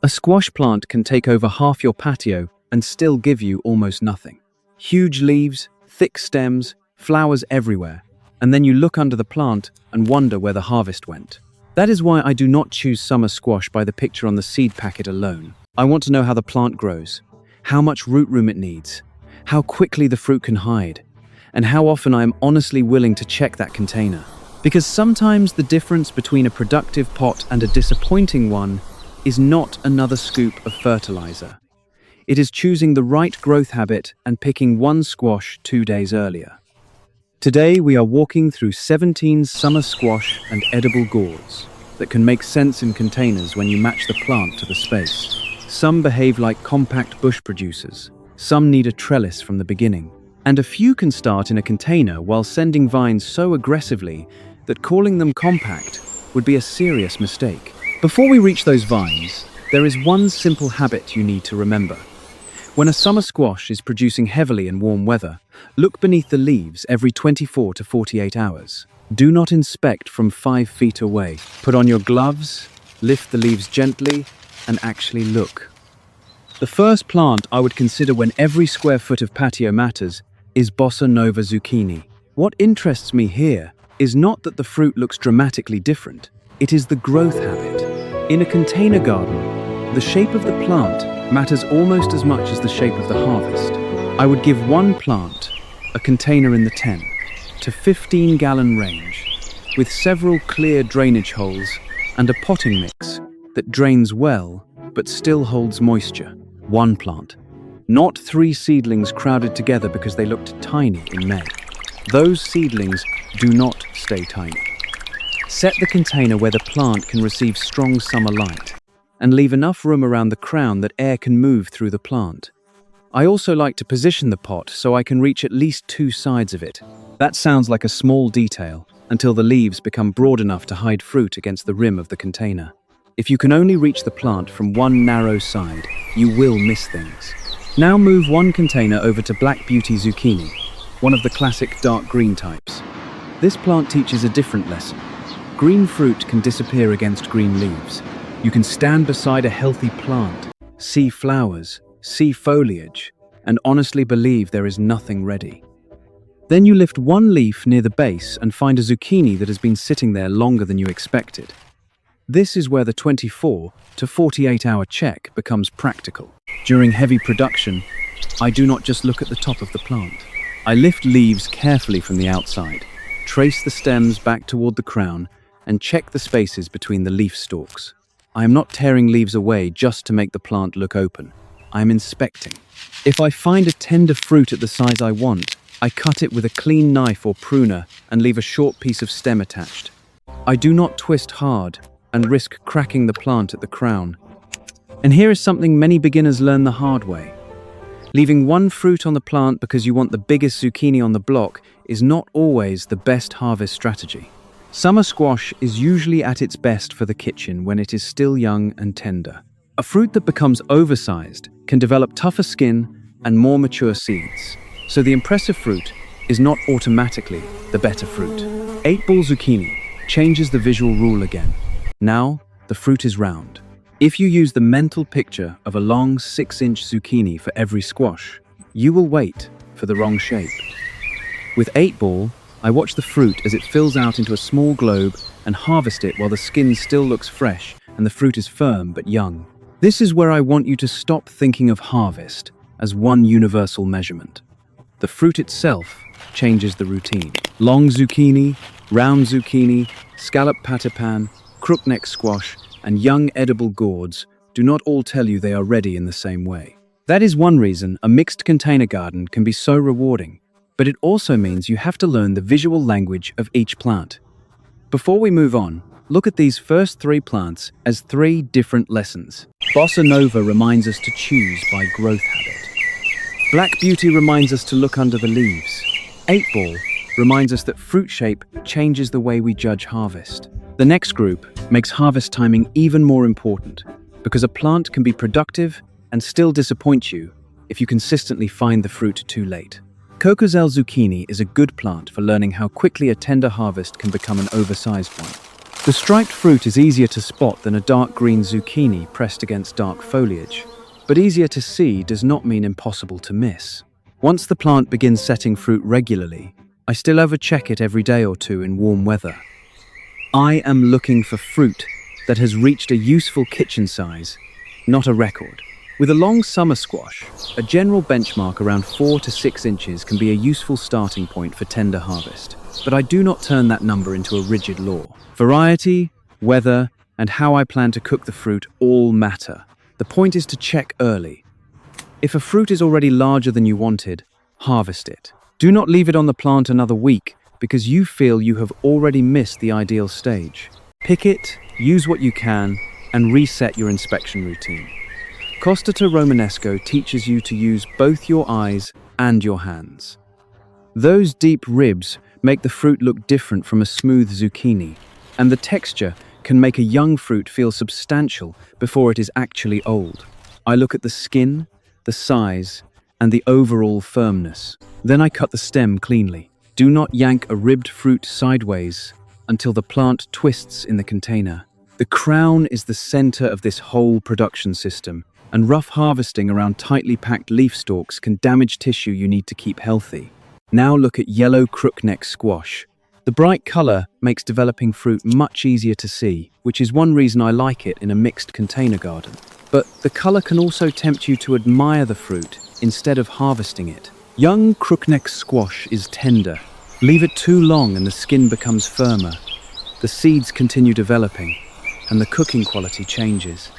A squash plant can take over half your patio and still give you almost nothing. Huge leaves, thick stems, flowers everywhere, and then you look under the plant and wonder where the harvest went. That is why I do not choose summer squash by the picture on the seed packet alone. I want to know how the plant grows, how much root room it needs, how quickly the fruit can hide, and how often I am honestly willing to check that container. Because sometimes the difference between a productive pot and a disappointing one is not another scoop of fertilizer. It is choosing the right growth habit and picking one squash 2 days earlier. Today we are walking through 17 summer squash and edible gourds that can make sense in containers when you match the plant to the space. Some behave like compact bush producers, some need a trellis from the beginning, and a few can start in a container while sending vines so aggressively that calling them compact would be a serious mistake. Before we reach those vines, there is one simple habit you need to remember. When a summer squash is producing heavily in warm weather, look beneath the leaves every 24 to 48 hours. Do not inspect from 5 feet away. Put on your gloves, lift the leaves gently, and actually look. The first plant I would consider when every square foot of patio matters is Bossa Nova zucchini. What interests me here is not that the fruit looks dramatically different, it is the growth habit. In a container garden, the shape of the plant matters almost as much as the shape of the harvest. I would give one plant a container in the 10 to 15-gallon range, with several clear drainage holes and a potting mix that drains well but still holds moisture. One plant, not 3 seedlings crowded together because they looked tiny in May. Those seedlings do not stay tiny. Set the container where the plant can receive strong summer light, and leave enough room around the crown that air can move through the plant. I also like to position the pot so I can reach at least 2 sides of it. That sounds like a small detail, until the leaves become broad enough to hide fruit against the rim of the container. If you can only reach the plant from one narrow side, you will miss things. Now move one container over to Black Beauty zucchini, one of the classic dark green types. This plant teaches a different lesson. Green fruit can disappear against green leaves. You can stand beside a healthy plant, see flowers, see foliage, and honestly believe there is nothing ready. Then you lift one leaf near the base and find a zucchini that has been sitting there longer than you expected. This is where the 24 to 48-hour check becomes practical. During heavy production, I do not just look at the top of the plant. I lift leaves carefully from the outside, trace the stems back toward the crown, and check the spaces between the leaf stalks. I am not tearing leaves away just to make the plant look open. I am inspecting. If I find a tender fruit at the size I want, I cut it with a clean knife or pruner and leave a short piece of stem attached. I do not twist hard and risk cracking the plant at the crown. And here is something many beginners learn the hard way. Leaving one fruit on the plant because you want the biggest zucchini on the block is not always the best harvest strategy. Summer squash is usually at its best for the kitchen when it is still young and tender. A fruit that becomes oversized can develop tougher skin and more mature seeds. So the impressive fruit is not automatically the better fruit. 8-ball zucchini changes the visual rule again. Now, the fruit is round. If you use the mental picture of a long 6-inch zucchini for every squash, you will wait for the wrong shape. With 8-ball, I watch the fruit as it fills out into a small globe and harvest it while the skin still looks fresh and the fruit is firm but young. This is where I want you to stop thinking of harvest as one universal measurement. The fruit itself changes the routine. Long zucchini, round zucchini, scallop pattypan, crookneck squash, and young edible gourds do not all tell you they are ready in the same way. That is one reason a mixed container garden can be so rewarding, but it also means you have to learn the visual language of each plant. Before we move on, look at these first 3 plants as 3 different lessons. Bossa Nova reminds us to choose by growth habit. Black Beauty reminds us to look under the leaves. 8-ball reminds us that fruit shape changes the way we judge harvest. The next group makes harvest timing even more important, because a plant can be productive and still disappoint you if you consistently find the fruit too late. Cocoselle zucchini is a good plant for learning how quickly a tender harvest can become an oversized one. The striped fruit is easier to spot than a dark green zucchini pressed against dark foliage, but easier to see does not mean impossible to miss. Once the plant begins setting fruit regularly, I still overcheck it every day or two in warm weather. I am looking for fruit that has reached a useful kitchen size, not a record. With a long summer squash, a general benchmark around 4 to 6 inches can be a useful starting point for tender harvest, but I do not turn that number into a rigid law. Variety, weather, and how I plan to cook the fruit all matter. The point is to check early. If a fruit is already larger than you wanted, harvest it. Do not leave it on the plant another week because you feel you have already missed the ideal stage. Pick it, use what you can, and reset your inspection routine. Costata Romanesco teaches you to use both your eyes and your hands. Those deep ribs make the fruit look different from a smooth zucchini, and the texture can make a young fruit feel substantial before it is actually old. I look at the skin, the size, and the overall firmness. Then I cut the stem cleanly. Do not yank a ribbed fruit sideways until the plant twists in the container. The crown is the center of this whole production system, and rough harvesting around tightly packed leaf stalks can damage tissue you need to keep healthy. Now look at yellow crookneck squash. The bright color makes developing fruit much easier to see, which is one reason I like it in a mixed container garden. But the color can also tempt you to admire the fruit instead of harvesting it. Young crookneck squash is tender. Leave it too long and the skin becomes firmer. The seeds continue developing, and the cooking quality changes.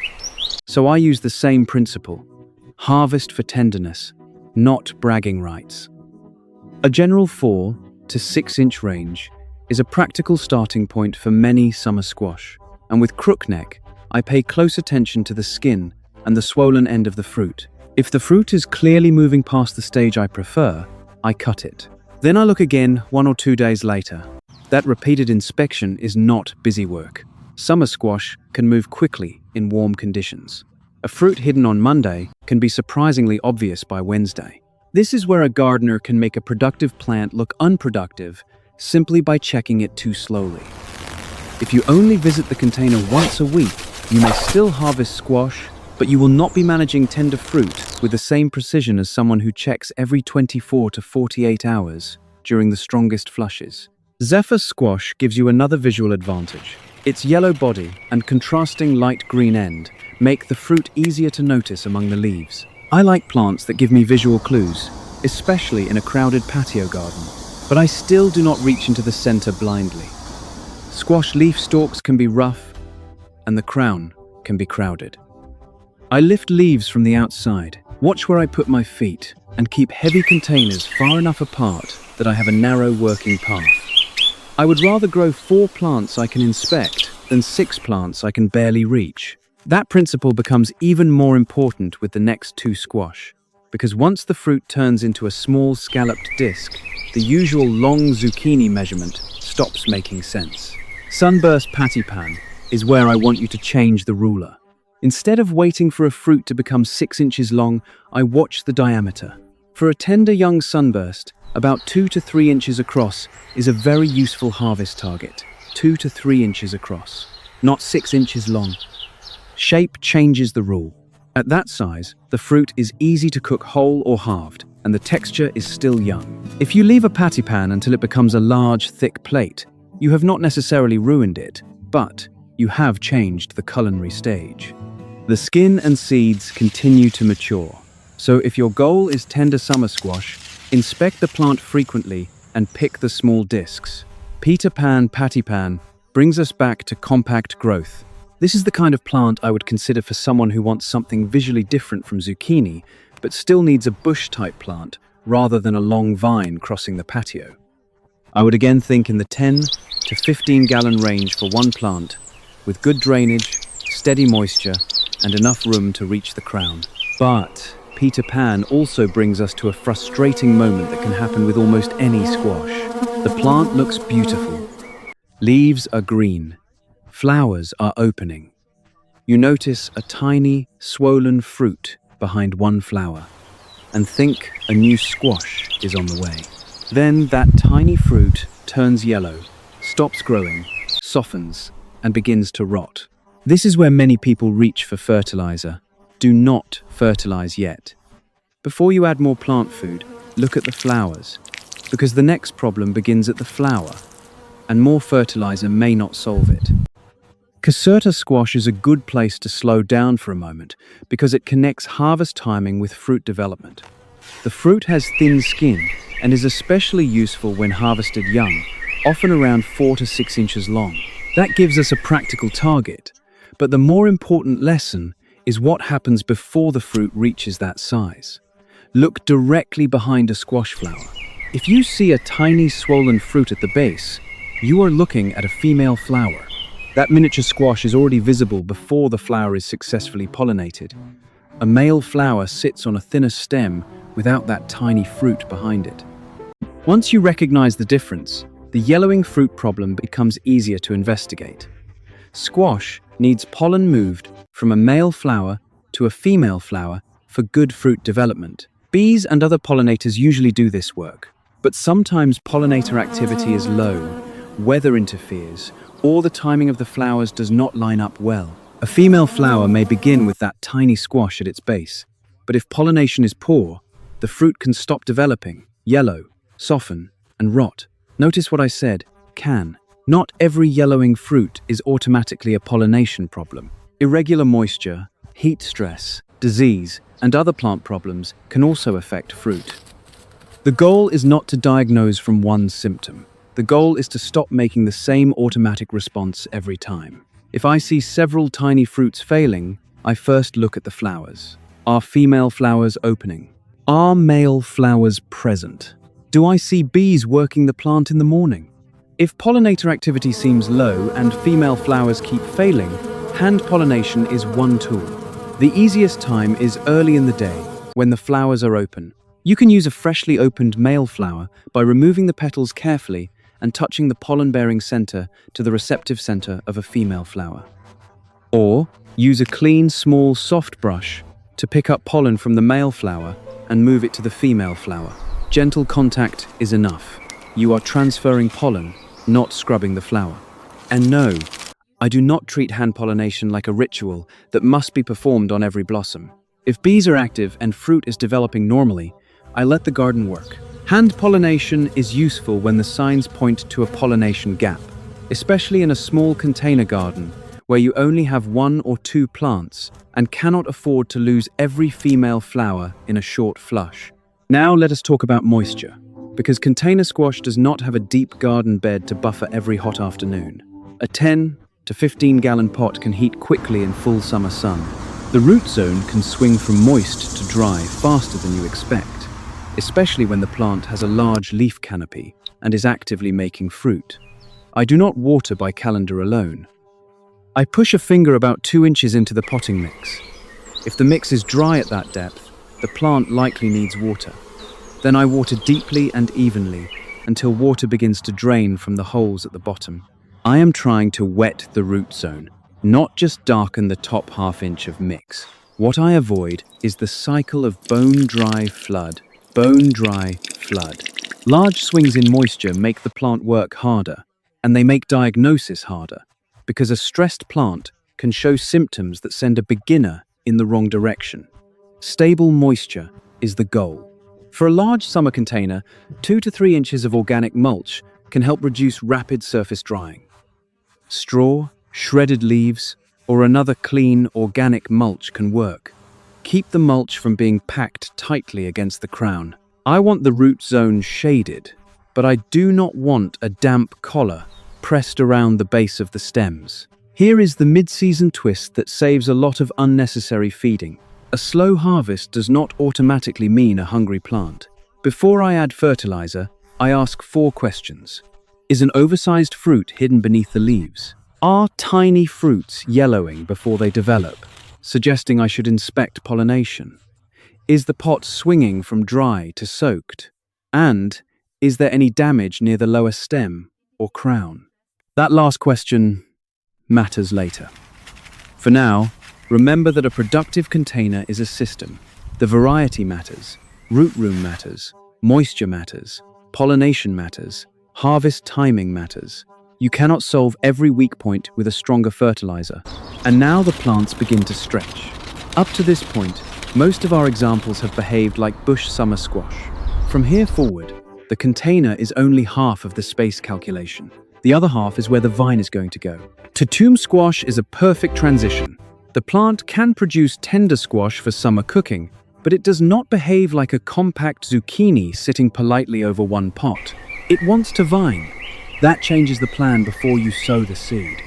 So I use the same principle. Harvest for tenderness, not bragging rights. A general 4 to 6 inch range is a practical starting point for many summer squash, and with crookneck, I pay close attention to the skin and the swollen end of the fruit. If the fruit is clearly moving past the stage I prefer, I cut it. Then I look again 1 or 2 days later. That repeated inspection is not busy work. Summer squash can move quickly in warm conditions. A fruit hidden on Monday can be surprisingly obvious by Wednesday. This is where a gardener can make a productive plant look unproductive simply by checking it too slowly. If you only visit the container once a week, you may still harvest squash, but you will not be managing tender fruit with the same precision as someone who checks every 24 to 48 hours during the strongest flushes. Zephyr squash gives you another visual advantage. Its yellow body and contrasting light green end make the fruit easier to notice among the leaves. I like plants that give me visual clues, especially in a crowded patio garden, but I still do not reach into the center blindly. Squash leaf stalks can be rough, and the crown can be crowded. I lift leaves from the outside, watch where I put my feet, and keep heavy containers far enough apart that I have a narrow working path. I would rather grow 4 plants I can inspect than 6 plants I can barely reach. That principle becomes even more important with the next 2 squash, because once the fruit turns into a small scalloped disc, the usual long zucchini measurement stops making sense. Sunburst Pattypan is where I want you to change the ruler. Instead of waiting for a fruit to become 6 inches long, I watch the diameter. For a tender young sunburst, about 2 to 3 inches across is a very useful harvest target. 2 to 3 inches across, not 6 inches long. Shape changes the rule. At that size, the fruit is easy to cook whole or halved, and the texture is still young. If you leave a pattypan until it becomes a large, thick plate, you have not necessarily ruined it, but you have changed the culinary stage. The skin and seeds continue to mature. So if your goal is tender summer squash, inspect the plant frequently and pick the small discs. Pattypan brings us back to compact growth. This is the kind of plant I would consider for someone who wants something visually different from zucchini, but still needs a bush-type plant rather than a long vine crossing the patio. I would again think in the 10 to 15-gallon range for one plant, with good drainage, steady moisture, and enough room to reach the crown. But Peter Pan also brings us to a frustrating moment that can happen with almost any squash. The plant looks beautiful. Leaves are green. Flowers are opening. You notice a tiny, swollen fruit behind one flower and think a new squash is on the way. Then that tiny fruit turns yellow, stops growing, softens, and begins to rot. This is where many people reach for fertilizer. Do not fertilize yet. Before you add more plant food, look at the flowers, because the next problem begins at the flower, and more fertilizer may not solve it. Caserta squash is a good place to slow down for a moment because it connects harvest timing with fruit development. The fruit has thin skin and is especially useful when harvested young, often around 4 to 6 inches long. That gives us a practical target, but the more important lesson is what happens before the fruit reaches that size. Look directly behind a squash flower. If you see a tiny swollen fruit at the base, you are looking at a female flower. That miniature squash is already visible before the flower is successfully pollinated. A male flower sits on a thinner stem without that tiny fruit behind it. Once you recognize the difference, the yellowing fruit problem becomes easier to investigate. Squash needs pollen moved from a male flower to a female flower for good fruit development. Bees and other pollinators usually do this work, but sometimes pollinator activity is low, weather interferes, or the timing of the flowers does not line up well. A female flower may begin with that tiny squash at its base, but if pollination is poor, the fruit can stop developing, yellow, soften, and rot. Notice what I said, can. Not every yellowing fruit is automatically a pollination problem. Irregular moisture, heat stress, disease, and other plant problems can also affect fruit. The goal is not to diagnose from one symptom. The goal is to stop making the same automatic response every time. If I see several tiny fruits failing, I first look at the flowers. Are female flowers opening? Are male flowers present? Do I see bees working the plant in the morning? If pollinator activity seems low and female flowers keep failing, hand pollination is one tool. The easiest time is early in the day, when the flowers are open. You can use a freshly opened male flower by removing the petals carefully and touching the pollen-bearing center to the receptive center of a female flower. Or use a clean, small, soft brush to pick up pollen from the male flower and move it to the female flower. Gentle contact is enough. You are transferring pollen, not scrubbing the flower. And no, I do not treat hand pollination like a ritual that must be performed on every blossom. If bees are active and fruit is developing normally, I let the garden work. Hand pollination is useful when the signs point to a pollination gap, especially in a small container garden where you only have 1 or 2 plants and cannot afford to lose every female flower in a short flush. Now let us talk about moisture, because container squash does not have a deep garden bed to buffer every hot afternoon. A 10 to 15-gallon pot can heat quickly in full summer sun. The root zone can swing from moist to dry faster than you expect, especially when the plant has a large leaf canopy and is actively making fruit. I do not water by calendar alone. I push a finger about 2 inches into the potting mix. If the mix is dry at that depth, the plant likely needs water. Then I water deeply and evenly until water begins to drain from the holes at the bottom. I am trying to wet the root zone, not just darken the top half inch of mix. What I avoid is the cycle of bone-dry flood. Bone-dry flood. Large swings in moisture make the plant work harder, and they make diagnosis harder, because a stressed plant can show symptoms that send a beginner in the wrong direction. Stable moisture is the goal. For a large summer container, 2 to 3 inches of organic mulch can help reduce rapid surface drying. Straw, shredded leaves, or another clean, organic mulch can work. Keep the mulch from being packed tightly against the crown. I want the root zone shaded, but I do not want a damp collar pressed around the base of the stems. Here is the mid-season twist that saves a lot of unnecessary feeding. A slow harvest does not automatically mean a hungry plant. Before I add fertilizer, I ask 4 questions. Is an oversized fruit hidden beneath the leaves? Are tiny fruits yellowing before they develop, suggesting I should inspect pollination? Is the pot swinging from dry to soaked? And is there any damage near the lower stem or crown? That last question matters later. For now, remember that a productive container is a system. The variety matters, root room matters, moisture matters, pollination matters, harvest timing matters. You cannot solve every weak point with a stronger fertilizer. And now the plants begin to stretch. Up to this point, most of our examples have behaved like bush summer squash. From here forward, the container is only half of the space calculation. The other half is where the vine is going to go. Tomb squash is a perfect transition. The plant can produce tender squash for summer cooking, but it does not behave like a compact zucchini sitting politely over one pot. It wants to vine. That changes the plan before you sow the seed.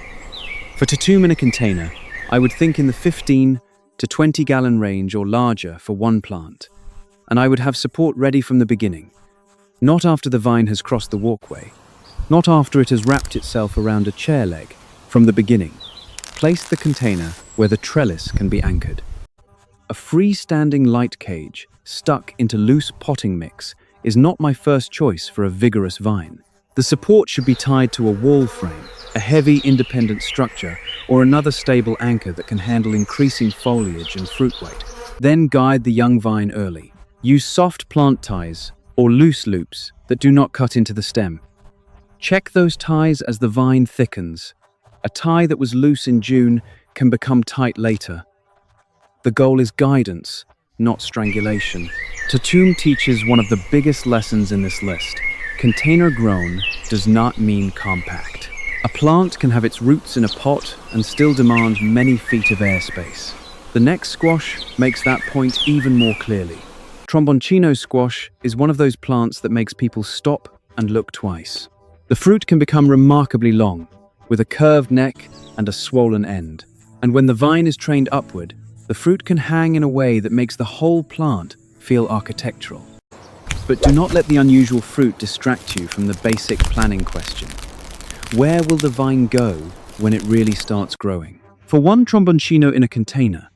For tomb in a container, I would think in the 15 to 20 gallon range or larger for one plant. And I would have support ready from the beginning. Not after the vine has crossed the walkway. Not after it has wrapped itself around a chair leg. From the beginning, place the container where the trellis can be anchored. A freestanding light cage stuck into loose potting mix is not my first choice for a vigorous vine. The support should be tied to a wall frame, a heavy independent structure, or another stable anchor that can handle increasing foliage and fruit weight. Then guide the young vine early. Use soft plant ties or loose loops that do not cut into the stem. Check those ties as the vine thickens. A tie that was loose in June can become tight later. The goal is guidance, not strangulation. Tomb teaches one of the biggest lessons in this list. Container grown does not mean compact. A plant can have its roots in a pot and still demand many feet of airspace. The next squash makes that point even more clearly. Tromboncino squash is one of those plants that makes people stop and look twice. The fruit can become remarkably long, with a curved neck and a swollen end. And when the vine is trained upward, the fruit can hang in a way that makes the whole plant feel architectural. But do not let the unusual fruit distract you from the basic planning question. Where will the vine go when it really starts growing? For one Tromboncino in a container,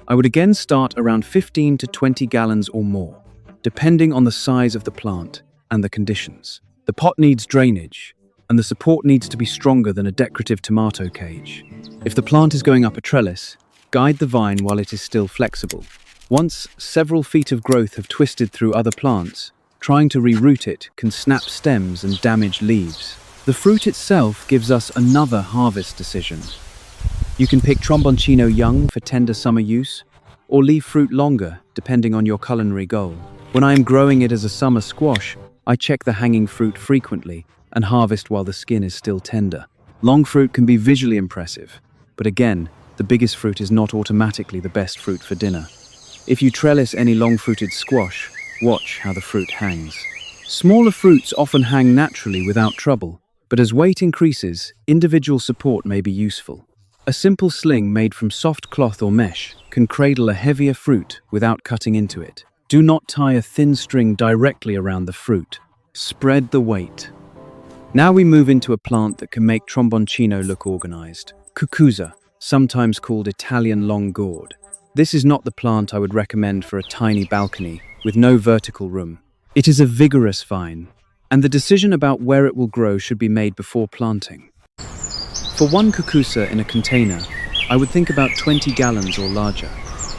I would again start around 15 to 20 gallons or more, depending on the size of the plant and the conditions. The pot needs drainage, and the support needs to be stronger than a decorative tomato cage. If the plant is going up a trellis, guide the vine while it is still flexible. Once several feet of growth have twisted through other plants, trying to reroot it can snap stems and damage leaves. The fruit itself gives us another harvest decision. You can pick Tromboncino young for tender summer use, or leave fruit longer, depending on your culinary goal. When I am growing it as a summer squash, I check the hanging fruit frequently and harvest while the skin is still tender. Long fruit can be visually impressive, but again, the biggest fruit is not automatically the best fruit for dinner. If you trellis any long-fruited squash, watch how the fruit hangs. Smaller fruits often hang naturally without trouble, but as weight increases, individual support may be useful. A simple sling made from soft cloth or mesh can cradle a heavier fruit without cutting into it. Do not tie a thin string directly around the fruit. Spread the weight. Now we move into a plant that can make Tromboncino look organized. Cucuzza, sometimes called Italian long gourd. This is not the plant I would recommend for a tiny balcony with no vertical room. It is a vigorous vine, and the decision about where it will grow should be made before planting. For one cucuzza in a container, I would think about 20 gallons or larger.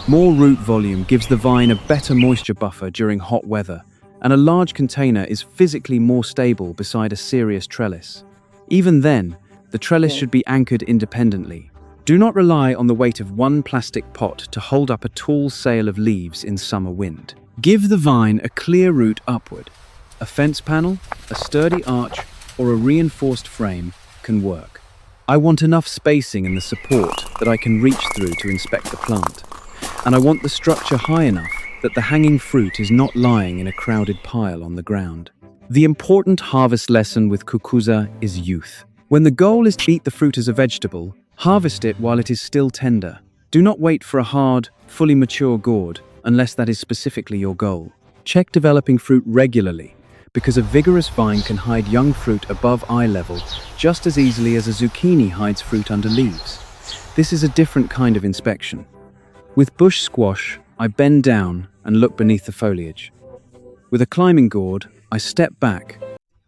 More root volume gives the vine a better moisture buffer during hot weather, and a large container is physically more stable beside a serious trellis. Even then, the trellis should be anchored independently. Do not rely on the weight of one plastic pot to hold up a tall sail of leaves in summer wind. Give the vine a clear route upward. A fence panel, a sturdy arch, or a reinforced frame can work. I want enough spacing in the support that I can reach through to inspect the plant. And I want the structure high enough that the hanging fruit is not lying in a crowded pile on the ground. The important harvest lesson with cucuzza is youth. When the goal is to eat the fruit as a vegetable, harvest it while it is still tender. Do not wait for a hard, fully mature gourd unless that is specifically your goal. Check developing fruit regularly, because a vigorous vine can hide young fruit above eye level just as easily as a zucchini hides fruit under leaves. This is a different kind of inspection. With bush squash, I bend down and look beneath the foliage. With a climbing gourd, I step back,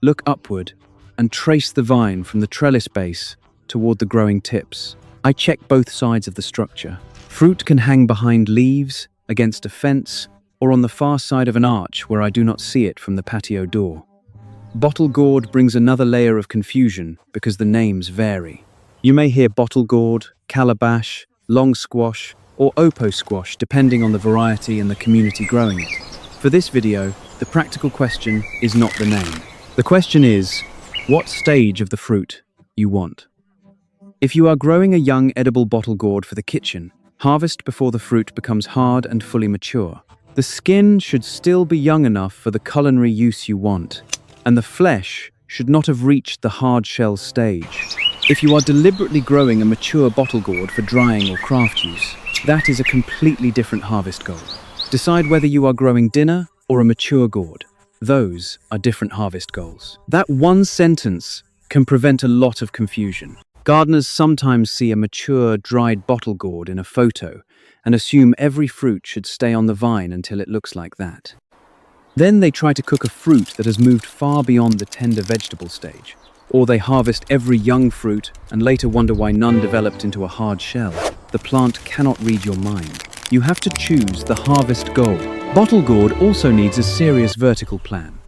look upward, and trace the vine from the trellis base toward the growing tips. I check both sides of the structure. Fruit can hang behind leaves, against a fence, or on the far side of an arch where I do not see it from the patio door. Bottle gourd brings another layer of confusion because the names vary. You may hear bottle gourd, calabash, long squash, or opo squash depending on the variety and the community growing it. For this video, the practical question is not the name. The question is, what stage of the fruit you want? If you are growing a young edible bottle gourd for the kitchen, harvest before the fruit becomes hard and fully mature. The skin should still be young enough for the culinary use you want, and the flesh should not have reached the hard shell stage. If you are deliberately growing a mature bottle gourd for drying or craft use, that is a completely different harvest goal. Decide whether you are growing dinner or a mature gourd. Those are different harvest goals. That one sentence can prevent a lot of confusion. Gardeners sometimes see a mature, dried bottle gourd in a photo and assume every fruit should stay on the vine until it looks like that. Then they try to cook a fruit that has moved far beyond the tender vegetable stage. Or they harvest every young fruit and later wonder why none developed into a hard shell. The plant cannot read your mind. You have to choose the harvest goal. Bottle gourd also needs a serious vertical plan.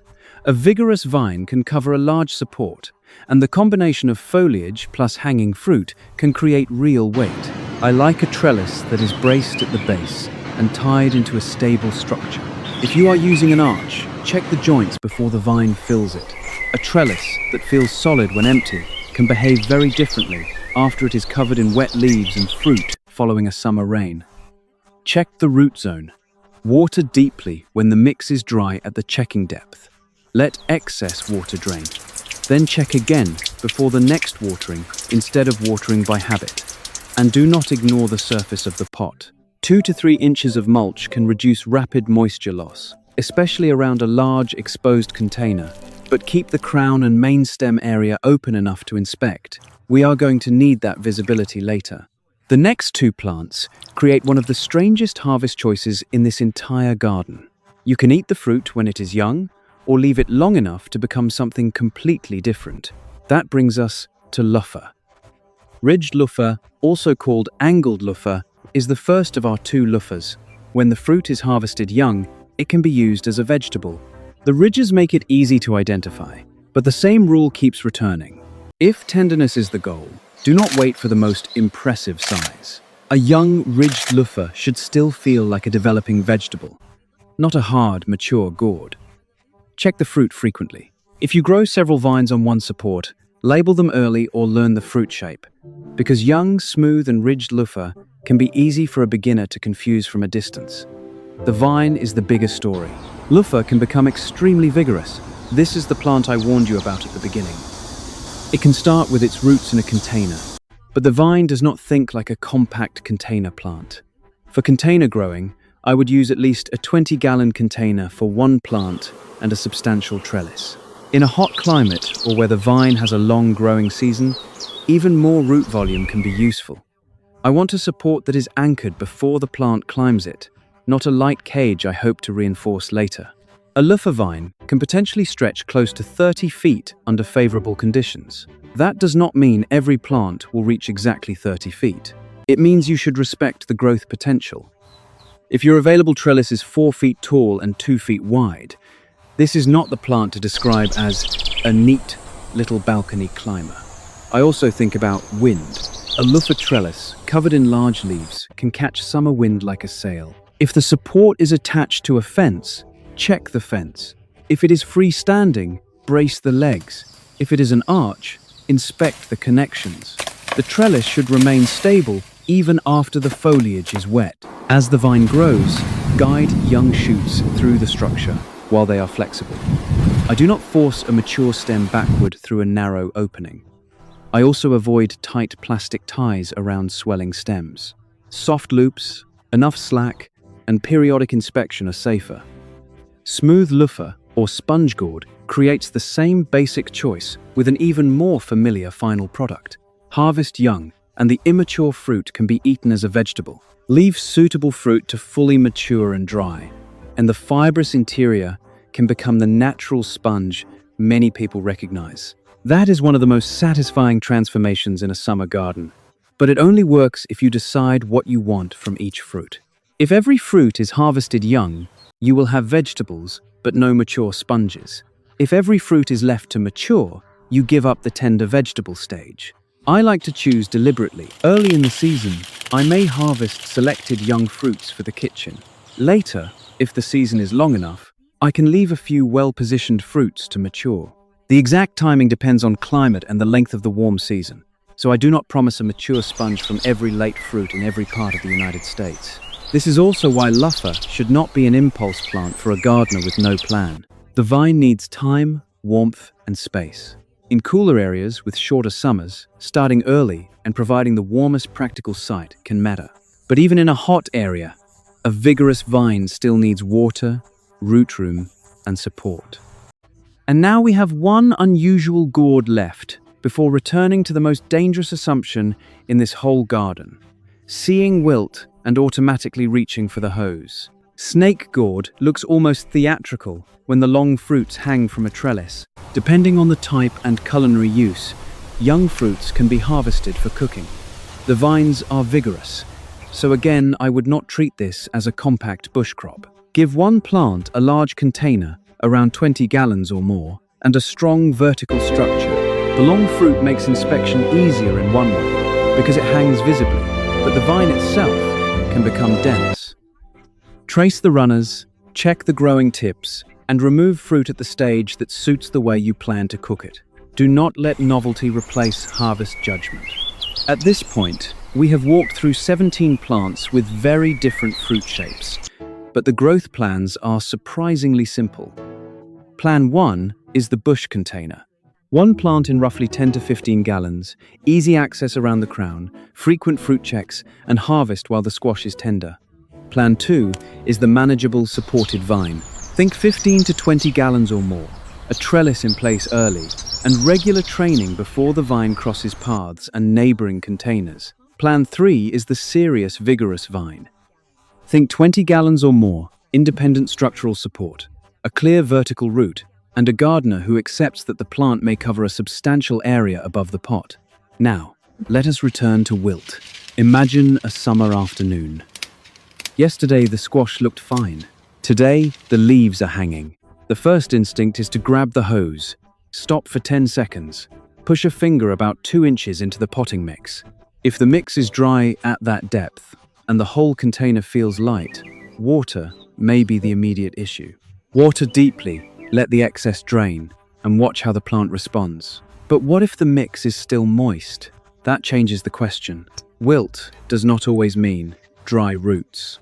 A vigorous vine can cover a large support, and the combination of foliage plus hanging fruit can create real weight. I like a trellis that is braced at the base and tied into a stable structure. If you are using an arch, check the joints before the vine fills it. A trellis that feels solid when empty can behave very differently after it is covered in wet leaves and fruit following a summer rain. Check the root zone. Water deeply when the mix is dry at the checking depth. Let excess water drain. Then check again before the next watering instead of watering by habit. And do not ignore the surface of the pot. 2 to 3 inches of mulch can reduce rapid moisture loss, especially around a large exposed container. But keep the crown and main stem area open enough to inspect. We are going to need that visibility later. The next 2 plants create one of the strangest harvest choices in this entire garden. You can eat the fruit when it is young, or leave it long enough to become something completely different. That brings us to Luffa. Ridged Luffa, also called angled Luffa, is the first of our 2 Luffas. When the fruit is harvested young, it can be used as a vegetable. The ridges make it easy to identify, but the same rule keeps returning. If tenderness is the goal, do not wait for the most impressive size. A young, ridged Luffa should still feel like a developing vegetable, not a hard, mature gourd. Check the fruit frequently. If you grow several vines on one support, label them early or learn the fruit shape, because young, smooth and ridged Luffa can be easy for a beginner to confuse from a distance. The vine is the bigger story. Luffa can become extremely vigorous. This is the plant I warned you about at the beginning. It can start with its roots in a container, but the vine does not think like a compact container plant. For container growing, I would use at least a 20-gallon container for one plant and a substantial trellis. In a hot climate or where the vine has a long growing season, even more root volume can be useful. I want a support that is anchored before the plant climbs it, not a light cage I hope to reinforce later. A Luffa vine can potentially stretch close to 30 feet under favorable conditions. That does not mean every plant will reach exactly 30 feet. It means you should respect the growth potential. If your available trellis is 4 feet tall and 2 feet wide, this is not the plant to describe as a neat little balcony climber. I also think about wind. A Luffa trellis, covered in large leaves, can catch summer wind like a sail. If the support is attached to a fence, check the fence. If it is freestanding, brace the legs. If it is an arch, inspect the connections. The trellis should remain stable even after the foliage is wet. As the vine grows, guide young shoots through the structure while they are flexible. I do not force a mature stem backward through a narrow opening. I also avoid tight plastic ties around swelling stems. Soft loops, enough slack, and periodic inspection are safer. Smooth Luffa, or sponge gourd, creates the same basic choice with an even more familiar final product. Harvest young, and the immature fruit can be eaten as a vegetable. Leave suitable fruit to fully mature and dry, and the fibrous interior can become the natural sponge many people recognize. That is one of the most satisfying transformations in a summer garden, but it only works if you decide what you want from each fruit. If every fruit is harvested young, you will have vegetables, but no mature sponges. If every fruit is left to mature, you give up the tender vegetable stage. I like to choose deliberately. Early in the season, I may harvest selected young fruits for the kitchen. Later, if the season is long enough, I can leave a few well-positioned fruits to mature. The exact timing depends on climate and the length of the warm season, so I do not promise a mature sponge from every late fruit in every part of the United States. This is also why Luffa should not be an impulse plant for a gardener with no plan. The vine needs time, warmth, and space. In cooler areas with shorter summers, starting early and providing the warmest practical site can matter. But even in a hot area, a vigorous vine still needs water, root room, and support. And now we have one unusual gourd left before returning to the most dangerous assumption in this whole garden: seeing wilt and automatically reaching for the hose. Snake gourd looks almost theatrical when the long fruits hang from a trellis. Depending on the type and culinary use, young fruits can be harvested for cooking. The vines are vigorous, so again I would not treat this as a compact bush crop. Give one plant a large container, around 20 gallons or more, and a strong vertical structure. The long fruit makes inspection easier in one way, because it hangs visibly, but the vine itself can become dense. Trace the runners, check the growing tips, and remove fruit at the stage that suits the way you plan to cook it. Do not let novelty replace harvest judgment. At this point, we have walked through 17 plants with very different fruit shapes, but the growth plans are surprisingly simple. Plan 1 is the bush container. One plant in roughly 10 to 15 gallons, easy access around the crown, frequent fruit checks, and harvest while the squash is tender. Plan 2 is the manageable supported vine. Think 15 to 20 gallons or more, a trellis in place early, and regular training before the vine crosses paths and neighboring containers. Plan 3 is the serious, vigorous vine. Think 20 gallons or more, independent structural support, a clear vertical root, and a gardener who accepts that the plant may cover a substantial area above the pot. Now, let us return to wilt. Imagine a summer afternoon. Yesterday the squash looked fine. Today, the leaves are hanging. The first instinct is to grab the hose, stop for 10 seconds, push a finger about 2 inches into the potting mix. If the mix is dry at that depth, and the whole container feels light, water may be the immediate issue. Water deeply, let the excess drain, and watch how the plant responds. But what if the mix is still moist? That changes the question. Wilt does not always mean dry roots.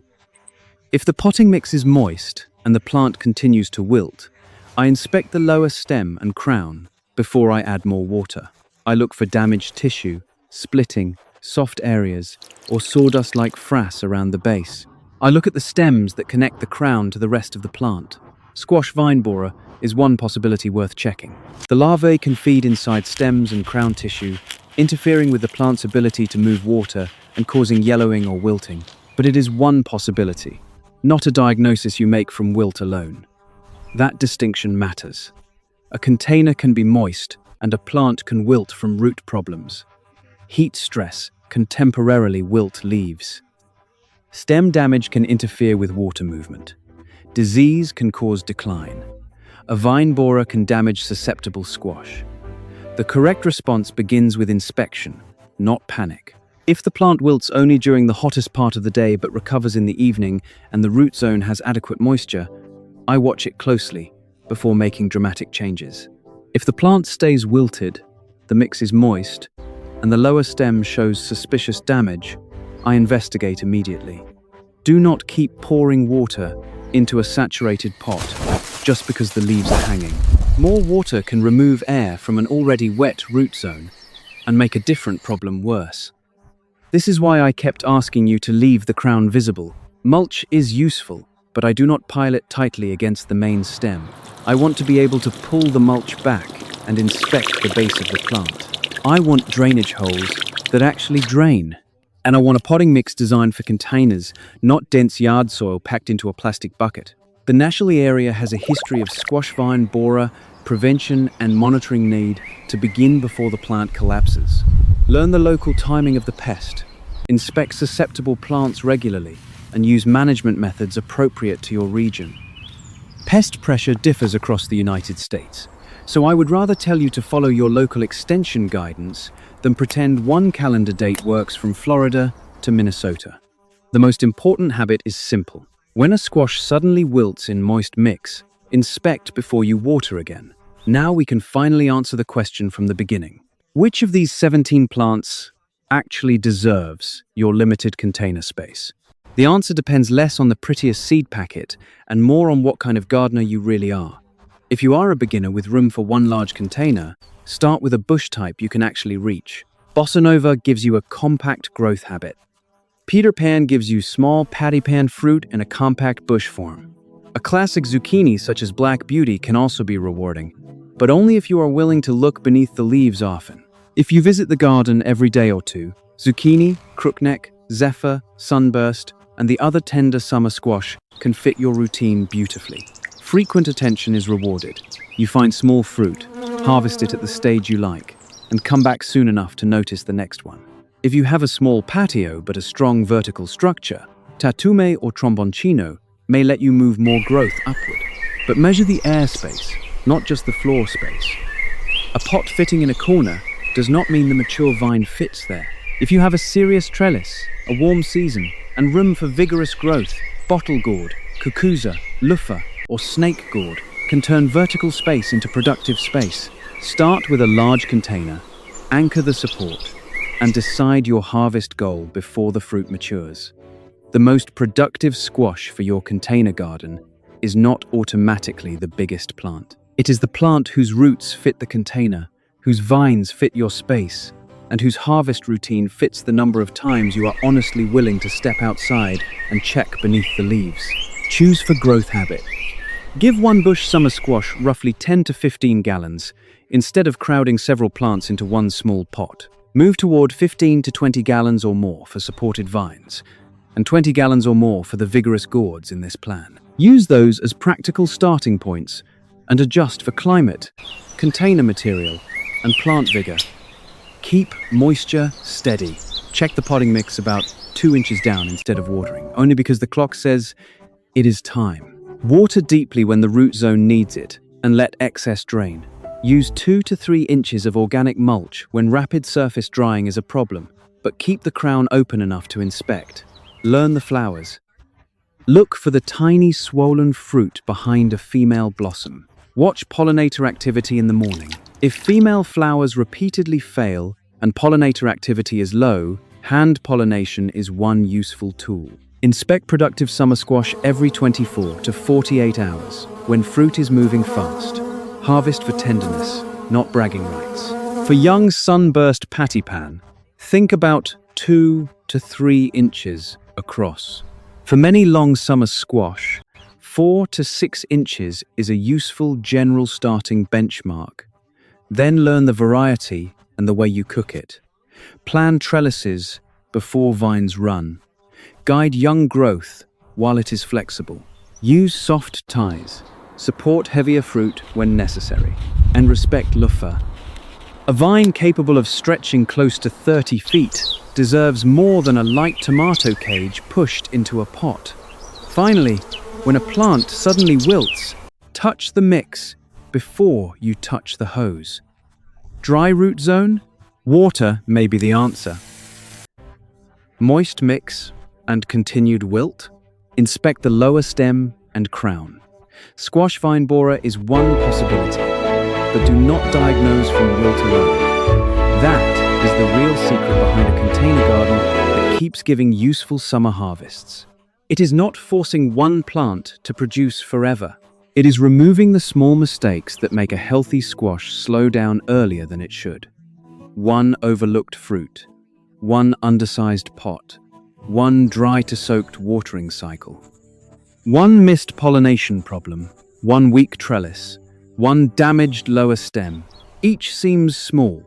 If the potting mix is moist and the plant continues to wilt, I inspect the lower stem and crown before I add more water. I look for damaged tissue, splitting, soft areas, or sawdust-like frass around the base. I look at the stems that connect the crown to the rest of the plant. Squash vine borer is one possibility worth checking. The larvae can feed inside stems and crown tissue, interfering with the plant's ability to move water and causing yellowing or wilting. But it is one possibility, not a diagnosis you make from wilt alone. That distinction matters. A container can be moist and a plant can wilt from root problems. Heat stress can temporarily wilt leaves. Stem damage can interfere with water movement. Disease can cause decline. A vine borer can damage susceptible squash. The correct response begins with inspection, not panic. If the plant wilts only during the hottest part of the day but recovers in the evening and the root zone has adequate moisture, I watch it closely before making dramatic changes. If the plant stays wilted, the mix is moist, and the lower stem shows suspicious damage, I investigate immediately. Do not keep pouring water into a saturated pot just because the leaves are hanging. More water can remove air from an already wet root zone and make a different problem worse. This is why I kept asking you to leave the crown visible. Mulch is useful, but I do not pile it tightly against the main stem. I want to be able to pull the mulch back and inspect the base of the plant. I want drainage holes that actually drain. And I want a potting mix designed for containers, not dense yard soil packed into a plastic bucket. The Nashley area has a history of squash vine borer, prevention and monitoring need to begin before the plant collapses. Learn the local timing of the pest, inspect susceptible plants regularly, and use management methods appropriate to your region. Pest pressure differs across the United States, so I would rather tell you to follow your local extension guidance than pretend one calendar date works from Florida to Minnesota. The most important habit is simple. When a squash suddenly wilts in moist mix, inspect before you water again. Now we can finally answer the question from the beginning. Which of these 17 plants actually deserves your limited container space? The answer depends less on the prettiest seed packet and more on what kind of gardener you really are. If you are a beginner with room for one large container, start with a bush type you can actually reach. Bossa Nova gives you a compact growth habit. Peter Pan gives you small Pattypan fruit in a compact bush form. A classic zucchini such as Black Beauty can also be rewarding, but only if you are willing to look beneath the leaves often. If you visit the garden every day or two, zucchini, crookneck, zephyr, sunburst, and the other tender summer squash can fit your routine beautifully. Frequent attention is rewarded. You find small fruit, harvest it at the stage you like, and come back soon enough to notice the next one. If you have a small patio but a strong vertical structure, Tatume or Tromboncino may let you move more growth upward. But measure the air space, not just the floor space. A pot fitting in a corner does not mean the mature vine fits there. If you have a serious trellis, a warm season, and room for vigorous growth, bottle gourd, cucuzza, luffa, or snake gourd can turn vertical space into productive space. Start with a large container, anchor the support, and decide your harvest goal before the fruit matures. The most productive squash for your container garden is not automatically the biggest plant. It is the plant whose roots fit the container, whose vines fit your space, and whose harvest routine fits the number of times you are honestly willing to step outside and check beneath the leaves. Choose for growth habit. Give one bush summer squash roughly 10 to 15 gallons, instead of crowding several plants into one small pot. Move toward 15 to 20 gallons or more for supported vines, and 20 gallons or more for the vigorous gourds in this plan. Use those as practical starting points and adjust for climate, container material, and plant vigor. Keep moisture steady. Check the potting mix about 2 inches down instead of watering, only because the clock says it is time. Water deeply when the root zone needs it, and let excess drain. Use 2 to 3 inches of organic mulch when rapid surface drying is a problem, but keep the crown open enough to inspect. Learn the flowers. Look for the tiny swollen fruit behind a female blossom. Watch pollinator activity in the morning. If female flowers repeatedly fail and pollinator activity is low, hand pollination is one useful tool. Inspect productive summer squash every 24 to 48 hours when fruit is moving fast. Harvest for tenderness, not bragging rights. For young sunburst Pattypan, think about 2 to 3 inches across. For many long summer squash, 4 to 6 inches is a useful general starting benchmark. Then learn the variety and the way you cook it. Plan trellises before vines run. Guide young growth while it is flexible. Use soft ties. Support heavier fruit when necessary. And respect Luffa. A vine capable of stretching close to 30 feet deserves more than a light tomato cage pushed into a pot. Finally, when a plant suddenly wilts, touch the mix before you touch the hose. Dry root zone? Water may be the answer. Moist mix and continued wilt? Inspect the lower stem and crown. Squash vine borer is one possibility, but do not diagnose from wilt alone. That is the real secret behind a container garden that keeps giving useful summer harvests. It is not forcing one plant to produce forever. It is removing the small mistakes that make a healthy squash slow down earlier than it should. One overlooked fruit, one undersized pot, one dry to soaked watering cycle. One missed pollination problem, one weak trellis, one damaged lower stem. Each seems small,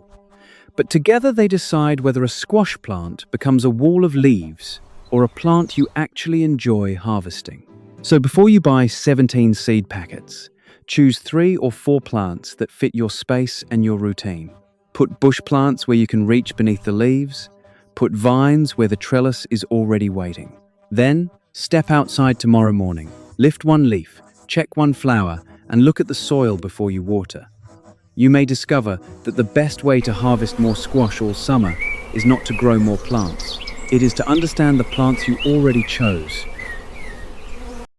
but together they decide whether a squash plant becomes a wall of leaves or a plant you actually enjoy harvesting. So before you buy 17 seed packets, choose 3 or 4 plants that fit your space and your routine. Put bush plants where you can reach beneath the leaves. Put vines where the trellis is already waiting. Then, step outside tomorrow morning. Lift one leaf, Check one flower and look at the soil before you water. You may discover that the best way to harvest more squash all summer is not to grow more plants. It is to understand the plants you already chose